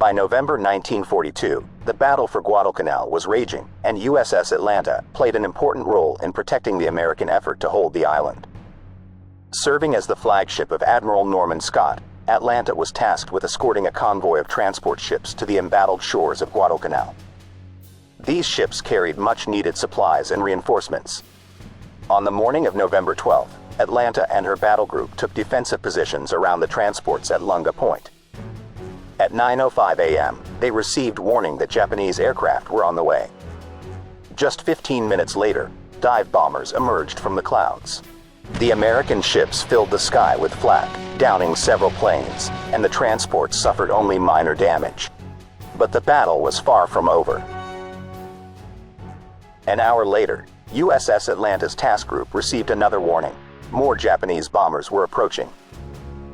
By November 1942, the battle for Guadalcanal was raging, and USS Atlanta played an important role in protecting the American effort to hold the island. Serving as the flagship of Admiral Norman Scott, Atlanta was tasked with escorting a convoy of transport ships to the embattled shores of Guadalcanal. These ships carried much-needed supplies and reinforcements. On the morning of November 12th, Atlanta and her battle group took defensive positions around the transports at Lunga Point. At 9:05 a.m., they received warning that Japanese aircraft were on the way. Just 15 minutes later, dive bombers emerged from the clouds. The American ships filled the sky with flak, downing several planes, and the transports suffered only minor damage. But the battle was far from over. An hour later, USS Atlanta's task group received another warning. More Japanese bombers were approaching.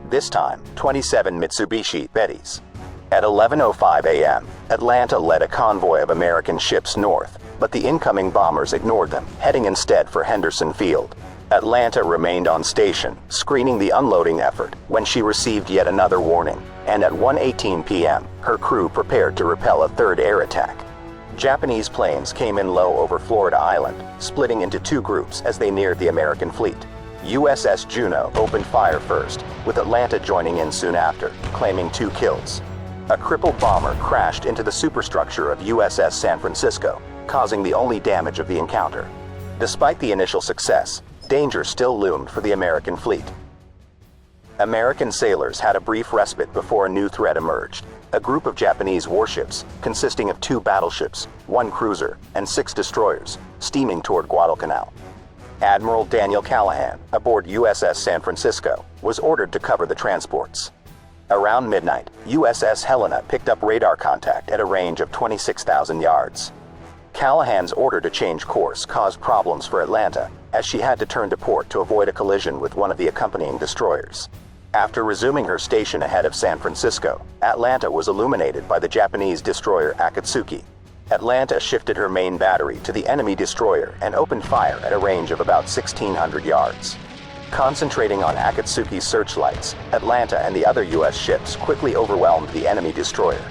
This time, 27 Mitsubishi Bettys. At 11:05 a.m., Atlanta led a convoy of American ships north, but the incoming bombers ignored them, heading instead for Henderson Field. Atlanta remained on station, screening the unloading effort, when she received yet another warning, and at 1:18 p.m., her crew prepared to repel a third air attack. Japanese planes came in low over Florida Island, splitting into two groups as they neared the American fleet. USS Juno opened fire first, with Atlanta joining in soon after, claiming 2 kills. A crippled bomber crashed into the superstructure of USS San Francisco, causing the only damage of the encounter. Despite the initial success, danger still loomed for the American fleet. American sailors had a brief respite before a new threat emerged. A group of Japanese warships, consisting of 2 battleships, 1 cruiser, and 6 destroyers, steaming toward Guadalcanal. Admiral Daniel Callahan, aboard USS San Francisco, was ordered to cover the transports. Around midnight, USS Helena picked up radar contact at a range of 26,000 yards. Callahan's order to change course caused problems for Atlanta, as she had to turn to port to avoid a collision with one of the accompanying destroyers. After resuming her station ahead of San Francisco, Atlanta was illuminated by the Japanese destroyer Akatsuki. Atlanta shifted her main battery to the enemy destroyer and opened fire at a range of about 1,600 yards. Concentrating on Akatsuki's searchlights, Atlanta and the other U.S. ships quickly overwhelmed the enemy destroyer.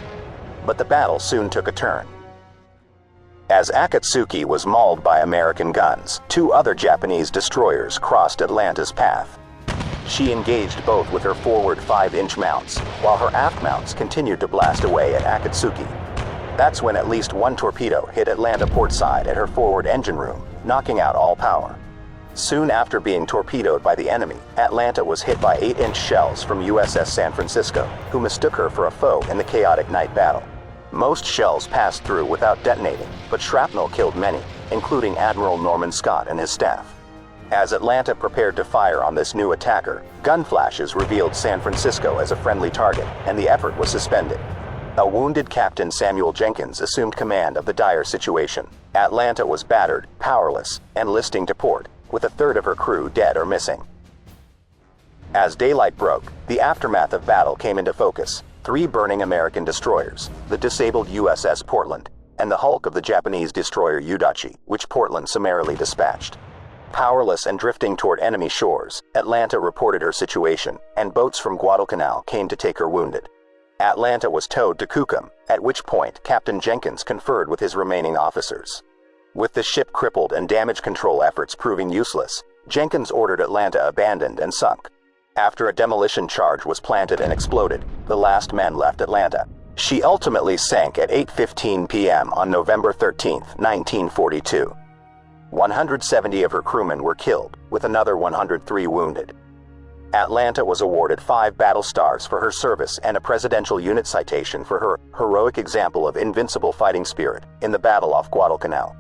But the battle soon took a turn. As Akatsuki was mauled by American guns, 2 other Japanese destroyers crossed Atlanta's path. She engaged both with her forward 5-inch mounts, while her aft mounts continued to blast away at Akatsuki. That's when at least 1 torpedo hit Atlanta portside at her forward engine room, knocking out all power. Soon after being torpedoed by the enemy, Atlanta was hit by 8-inch shells from USS San Francisco, who mistook her for a foe in the chaotic night battle. Most shells passed through without detonating, but shrapnel killed many, including Admiral Norman Scott and his staff. As Atlanta prepared to fire on this new attacker, gun flashes revealed San Francisco as a friendly target, and the effort was suspended. A wounded Captain Samuel Jenkins assumed command of the dire situation. Atlanta was battered, powerless, and listing to port, with a third of her crew dead or missing. As daylight broke, the aftermath of battle came into focus. 3 burning American destroyers, the disabled USS Portland, and the hulk of the Japanese destroyer Udachi, which Portland summarily dispatched. Powerless and drifting toward enemy shores, Atlanta reported her situation, and boats from Guadalcanal came to take her wounded. Atlanta was towed to Kukum, at which point Captain Jenkins conferred with his remaining officers. With the ship crippled and damage control efforts proving useless, Jenkins ordered Atlanta abandoned and sunk. After a demolition charge was planted and exploded, the last men left Atlanta. She ultimately sank at 8:15 p.m. on November 13, 1942. 170 of her crewmen were killed, with another 103 wounded. Atlanta was awarded 5 battle stars for her service and a Presidential Unit Citation for her heroic example of invincible fighting spirit in the battle off Guadalcanal.